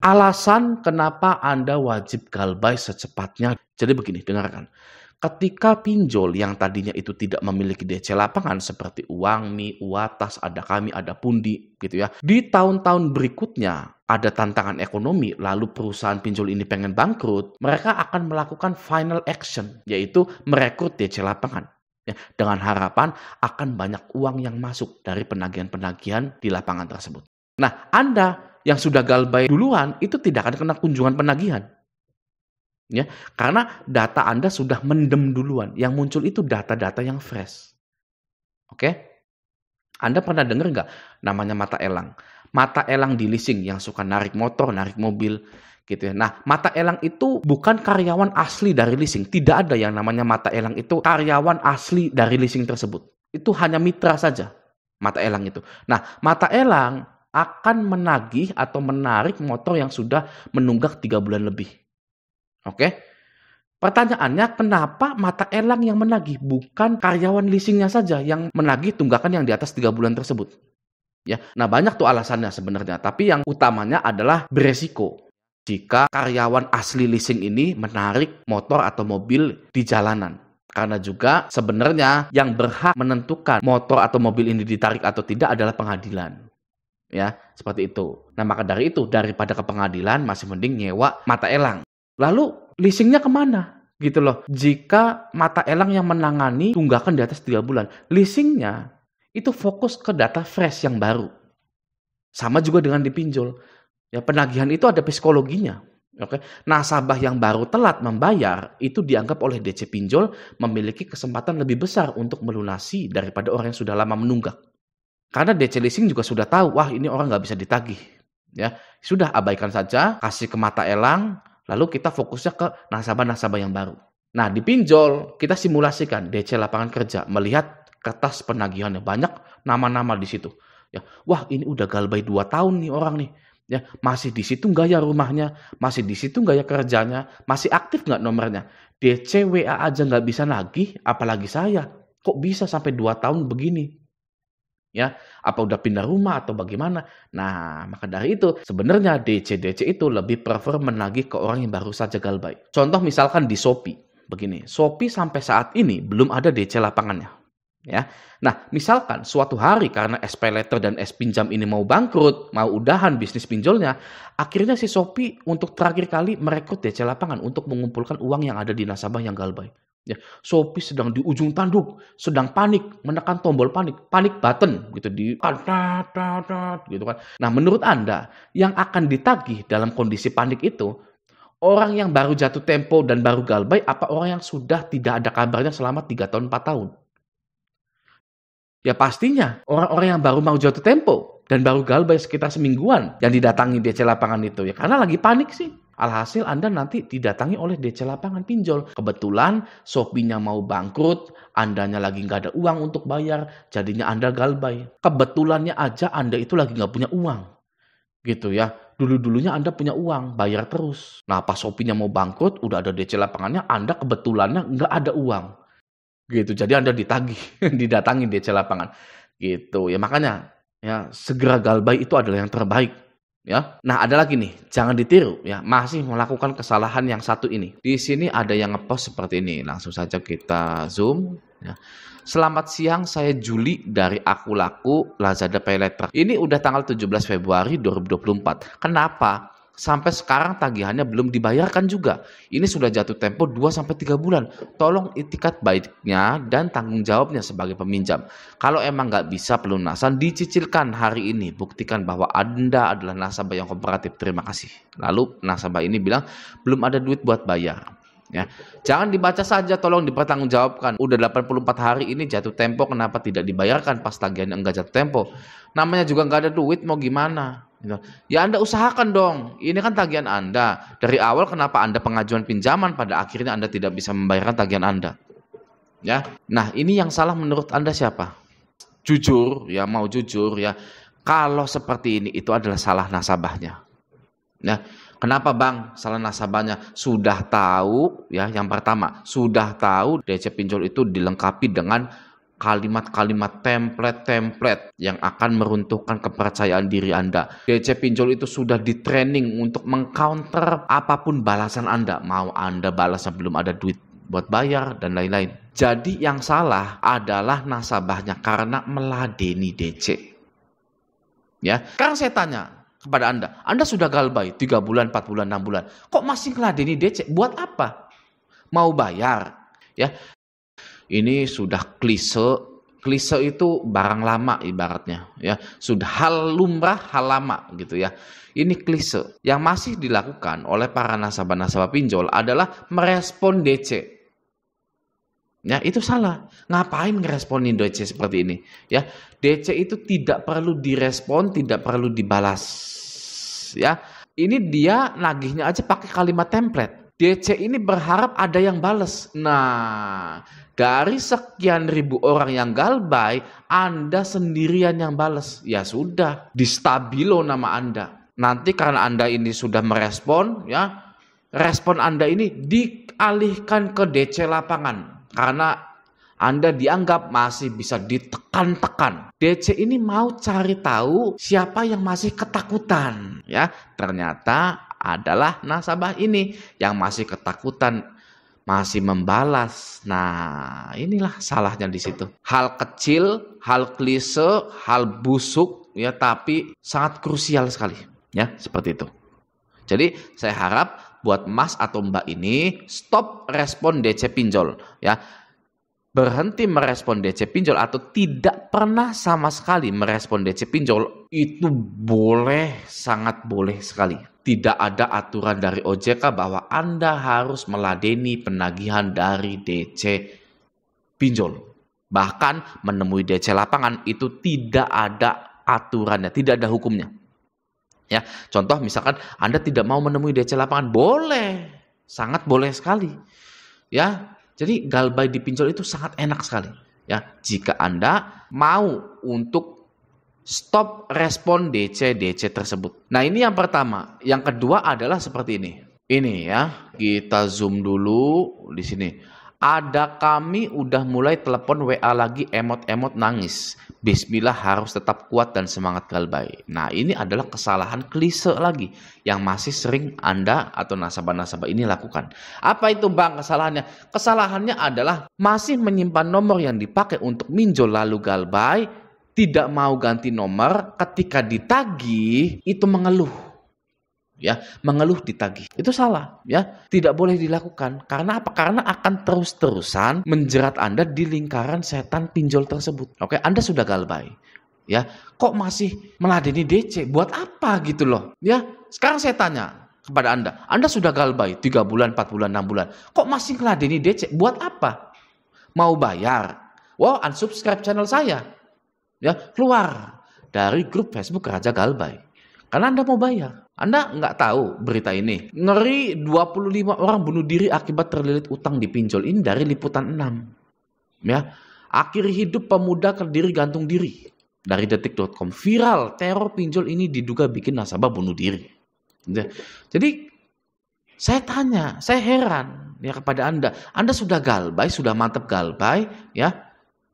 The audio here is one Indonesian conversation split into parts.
Alasan kenapa Anda wajib galbay secepatnya. Jadi begini, dengarkan. Ketika pinjol yang tadinya itu tidak memiliki DC lapangan seperti Uangmi, Uatas, Ada Kami, Ada Pundi gitu ya. Di tahun-tahun berikutnya ada tantangan ekonomi, lalu perusahaan pinjol ini pengen bangkrut, mereka akan melakukan final action, yaitu merekrut DC lapangan. Ya, dengan harapan akan banyak uang yang masuk dari penagihan-penagihan di lapangan tersebut. Nah, Anda yang sudah galbay duluan itu tidak akan kena kunjungan penagihan. Ya, karena data Anda sudah mendem duluan. Yang muncul itu data-data yang fresh. Oke? Anda pernah dengar nggak namanya mata elang? Mata elang di leasing yang suka narik motor, narik mobil gitu ya. Nah, mata elang itu bukan karyawan asli dari leasing. Tidak ada yang namanya mata elang itu karyawan asli dari leasing tersebut. Itu hanya mitra saja, mata elang itu. Nah, mata elang akan menagih atau menarik motor yang sudah menunggak 3 bulan lebih. Oke? Pertanyaannya, kenapa mata elang yang menagih, bukan karyawan leasingnya saja yang menagih tunggakan yang di atas 3 bulan tersebut? Ya, nah banyak tuh alasannya sebenarnya, tapi yang utamanya adalah beresiko. Jika karyawan asli leasing ini menarik motor atau mobil di jalanan. Karena juga sebenarnya yang berhak menentukan motor atau mobil ini ditarik atau tidak adalah pengadilan. Ya, seperti itu. Nah, maka dari itu, daripada ke pengadilan, masih mending nyewa mata elang. Lalu leasingnya kemana? Gitu loh. Jika mata elang yang menangani tunggakan di atas 3 bulan, leasingnya itu fokus ke data fresh yang baru. Sama juga dengan dipinjol. Ya, penagihan itu ada psikologinya. Oke. Nasabah yang baru telat membayar itu dianggap oleh DC pinjol memiliki kesempatan lebih besar untuk melunasi daripada orang yang sudah lama menunggak. Karena DC leasing juga sudah tahu, wah ini orang nggak bisa ditagih. Ya, sudah abaikan saja, kasih ke mata elang, lalu kita fokusnya ke nasabah-nasabah yang baru. Nah, di pinjol, kita simulasikan DC lapangan kerja, melihat kertas penagihannya. Banyak nama-nama di situ. Ya, wah ini udah galbay 2 tahun nih orang nih. Ya, masih di situ nggak ya rumahnya? Masih di situ nggak ya kerjanya? Masih aktif nggak nomornya? DC WA aja nggak bisa nagih, apalagi saya. Kok bisa sampai 2 tahun begini? Ya, apa udah pindah rumah atau bagaimana? Nah, maka dari itu sebenarnya DC itu lebih prefer menagih ke orang yang baru saja galbay. Contoh misalkan di Shopee, begini. Shopee sampai saat ini belum ada DC lapangannya. Ya. Nah, misalkan suatu hari karena SPayLater dan S-Pinjam ini mau bangkrut, mau udahan bisnis pinjolnya, akhirnya si Shopee untuk terakhir kali merekrut DC lapangan untuk mengumpulkan uang yang ada di nasabah yang galbay. Ya, Shopee sedang di ujung tanduk, sedang panik, menekan tombol panik button gitu gitu kan. Nah, menurut Anda yang akan ditagih dalam kondisi panik itu orang yang baru jatuh tempo dan baru galbay apa orang yang sudah tidak ada kabarnya selama 3 tahun 4 tahun? Ya pastinya orang-orang yang baru mau jatuh tempo dan baru galbay sekitar semingguan yang didatangi DC lapangan itu ya karena lagi panik sih. Alhasil Anda nanti didatangi oleh DC lapangan pinjol. Kebetulan Shopee-nya mau bangkrut, Andanya lagi nggak ada uang untuk bayar, jadinya Anda galbay. Kebetulannya aja Anda itu lagi nggak punya uang. Gitu ya. Dulu-dulunya Anda punya uang, bayar terus. Nah pas Shopee-nya mau bangkrut, udah ada DC lapangannya, Anda kebetulannya nggak ada uang. Gitu, jadi Anda ditagih, didatangi DC lapangan. Gitu, ya makanya ya segera galbay itu adalah yang terbaik. Ya. Nah, ada lagi nih, jangan ditiru ya, masih melakukan kesalahan yang satu ini. Di sini ada yang ngepost seperti ini. Langsung saja kita zoom ya. Selamat siang, saya Juli dari Aku Laku Lazada PayLater. Ini udah tanggal 17 Februari 2024. Kenapa? Sampai sekarang tagihannya belum dibayarkan juga. Ini sudah jatuh tempo 2-3 bulan. Tolong itikat baiknya dan tanggung jawabnya sebagai peminjam. Kalau emang nggak bisa pelunasan, dicicilkan hari ini. Buktikan bahwa Anda adalah nasabah yang kooperatif. Terima kasih. Lalu nasabah ini bilang, belum ada duit buat bayar. Ya. Jangan dibaca saja, tolong dipertanggungjawabkan. Udah 84 hari ini jatuh tempo, kenapa tidak dibayarkan pas tagihannya enggak jatuh tempo? Namanya juga nggak ada duit, mau gimana? Ya Anda usahakan dong, ini kan tagihan Anda. Dari awal kenapa Anda pengajuan pinjaman pada akhirnya Anda tidak bisa membayarkan tagihan Anda? Ya, nah ini yang salah menurut Anda siapa? Jujur, ya mau jujur ya. Kalau seperti ini itu adalah salah nasabahnya. Ya, kenapa Bang salah nasabahnya? Sudah tahu ya, yang pertama sudah tahu DC pinjol itu dilengkapi dengan kalimat-kalimat template-template yang akan meruntuhkan kepercayaan diri Anda. DC pinjol itu sudah di-training untuk meng-counter apapun balasan Anda. Mau Anda balasnya belum ada duit buat bayar dan lain-lain. Jadi yang salah adalah nasabahnya karena meladeni DC. Ya, sekarang saya tanya kepada Anda sudah galbay 3 bulan, 4 bulan, 6 bulan. Kok masih meladeni DC? Buat apa? Mau bayar? Ya. Ini sudah klise. Klise itu barang lama ibaratnya, ya. Sudah hal lumrah, hal lama gitu ya. Ini klise. Yang masih dilakukan oleh para nasabah-nasabah pinjol adalah merespon DC. Ya, itu salah. Ngapain ngeresponin DC seperti ini? Ya, DC itu tidak perlu direspon, tidak perlu dibalas. Ya, ini dia nagihnya aja pakai kalimat template. DC ini berharap ada yang bales. Nah, dari sekian ribu orang yang galbay, Anda sendirian yang bales. Ya sudah, di stabilo nama Anda. Nanti karena Anda ini sudah merespon, ya, respon Anda ini dialihkan ke DC lapangan. Karena Anda dianggap masih bisa ditekan-tekan. DC ini mau cari tahu siapa yang masih ketakutan. Ya, ternyata adalah nasabah ini yang masih ketakutan, masih membalas. Nah, inilah salahnya di situ. Hal kecil, hal klise, hal busuk, ya, tapi sangat krusial sekali. Ya, seperti itu. Jadi, saya harap buat Mas atau Mbak ini stop respon DC pinjol. Ya, berhenti merespon DC pinjol atau tidak pernah sama sekali merespon DC pinjol. Itu boleh, sangat boleh sekali. Tidak ada aturan dari OJK bahwa Anda harus meladeni penagihan dari DC pinjol. Bahkan menemui DC lapangan itu tidak ada aturannya, tidak ada hukumnya. Ya, contoh misalkan Anda tidak mau menemui DC lapangan, boleh, sangat boleh sekali. Ya, jadi galbay di pinjol itu sangat enak sekali. Ya, jika Anda mau untuk stop respon DC tersebut. Nah, ini yang pertama. Yang kedua adalah seperti ini. Ini ya, kita zoom dulu di sini. Ada kami udah mulai telepon WA lagi emot-emot nangis. Bismillah harus tetap kuat dan semangat galbay. Nah, ini adalah kesalahan klise lagi yang masih sering Anda atau nasabah-nasabah ini lakukan. Apa itu Bang kesalahannya? Kesalahannya adalah masih menyimpan nomor yang dipakai untuk minjol lalu galbay, tidak mau ganti nomor, ketika ditagih itu mengeluh. Ya, mengeluh ditagih. Itu salah, ya. Tidak boleh dilakukan. Karena apa? Karena akan terus-terusan menjerat Anda di lingkaran setan pinjol tersebut. Oke, Anda sudah galbay. Ya, kok masih meladeni DC? Buat apa gitu loh? Ya, sekarang saya tanya kepada Anda sudah galbay 3 bulan, 4 bulan, 6 bulan. Kok masih meladeni DC? Buat apa? Mau bayar? Wow, unsubscribe channel saya. Ya, keluar dari grup Facebook Raja Galbay. Karena Anda mau bayar. Anda nggak tahu berita ini. Ngeri 25 orang bunuh diri akibat terlilit utang di pinjol. Ini dari Liputan 6. Ya, akhir hidup pemuda Kediri gantung diri. Dari detik.com. Viral, teror pinjol ini diduga bikin nasabah bunuh diri. Jadi, saya tanya, saya heran ya kepada Anda. Anda sudah galbay, sudah mantep galbay, ya.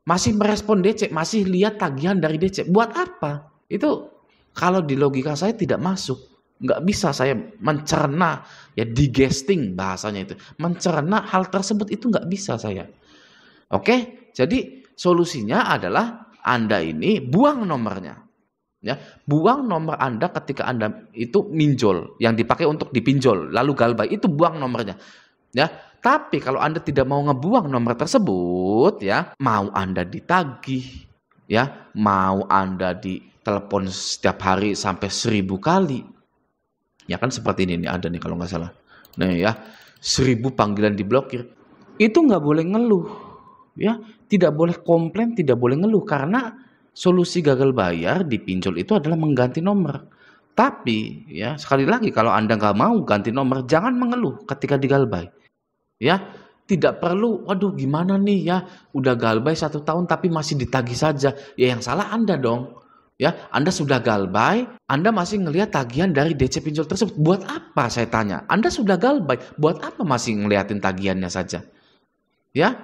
Masih merespon DC, masih lihat tagihan dari DC. Buat apa? Itu kalau di logika saya tidak masuk. Nggak bisa saya mencerna, ya digesting bahasanya itu. Mencerna hal tersebut itu nggak bisa saya. Oke, jadi solusinya adalah Anda ini buang nomornya. Ya, buang nomor Anda ketika Anda itu minjol, yang dipakai untuk dipinjol, lalu galbay, itu buang nomornya. Ya, tapi kalau Anda tidak mau ngebuang nomor tersebut, ya, mau Anda ditagih, ya, mau Anda ditelepon setiap hari sampai 1000 kali. Ya kan seperti ini nih, ada nih kalau nggak salah. Nah ya, 1000 panggilan diblokir. Itu nggak boleh ngeluh. Ya, tidak boleh komplain, tidak boleh ngeluh. Karena solusi gagal bayar di pinjol itu adalah mengganti nomor. Tapi ya, sekali lagi kalau Anda nggak mau ganti nomor, jangan mengeluh ketika digalbay. Ya, tidak perlu, waduh gimana nih ya, udah galbay 1 tahun tapi masih ditagih saja. Ya yang salah Anda dong. Ya, Anda sudah galbay, Anda masih ngelihat tagihan dari DC pinjol tersebut. Buat apa saya tanya? Anda sudah galbay, buat apa masih ngeliatin tagihannya saja? Ya,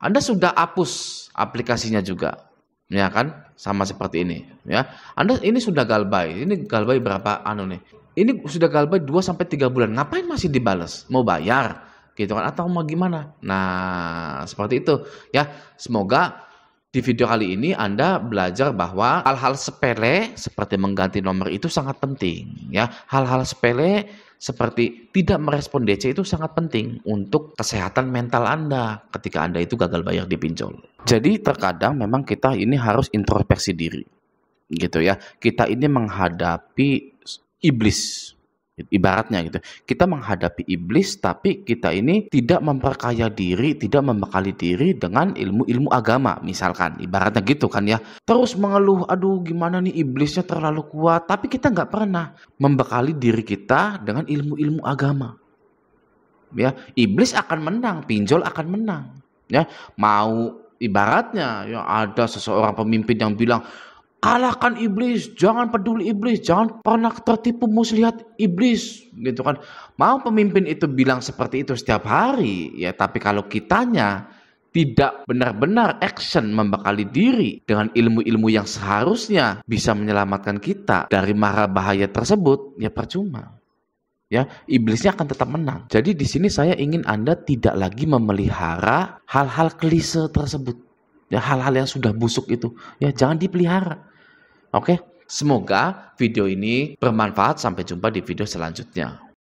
Anda sudah hapus aplikasinya juga, ya kan? Sama seperti ini, ya. Anda ini sudah galbay, ini galbay berapa nih? Ini sudah galbay 2 sampai 3 bulan, ngapain masih dibales? Mau bayar gitu kan atau mau gimana? Nah, seperti itu ya. Semoga di video kali ini Anda belajar bahwa hal-hal sepele seperti mengganti nomor itu sangat penting ya. Hal-hal sepele seperti tidak merespon DC itu sangat penting untuk kesehatan mental Anda ketika Anda itu gagal bayar di pinjol. Jadi terkadang memang kita ini harus introspeksi diri gitu ya. Kita ini menghadapi iblis. Ibaratnya gitu. Kita menghadapi iblis tapi kita ini tidak memperkaya diri, tidak membekali diri dengan ilmu-ilmu agama misalkan. Ibaratnya gitu kan ya. Terus mengeluh, aduh gimana nih iblisnya terlalu kuat. Tapi kita nggak pernah membekali diri kita dengan ilmu-ilmu agama. Ya, iblis akan menang, pinjol akan menang. Ya, mau ibaratnya ya ada seseorang pemimpin yang bilang, kalahkan iblis, jangan peduli iblis, jangan pernah tertipu muslihat iblis, gitu kan. Mau pemimpin itu bilang seperti itu setiap hari, ya tapi kalau kitanya tidak benar-benar action membekali diri dengan ilmu-ilmu yang seharusnya bisa menyelamatkan kita dari mara bahaya tersebut, ya percuma. Ya, iblisnya akan tetap menang. Jadi di sini saya ingin Anda tidak lagi memelihara hal-hal klise tersebut. Ya, hal-hal yang sudah busuk itu, ya jangan dipelihara. Oke, semoga video ini bermanfaat. Sampai jumpa di video selanjutnya.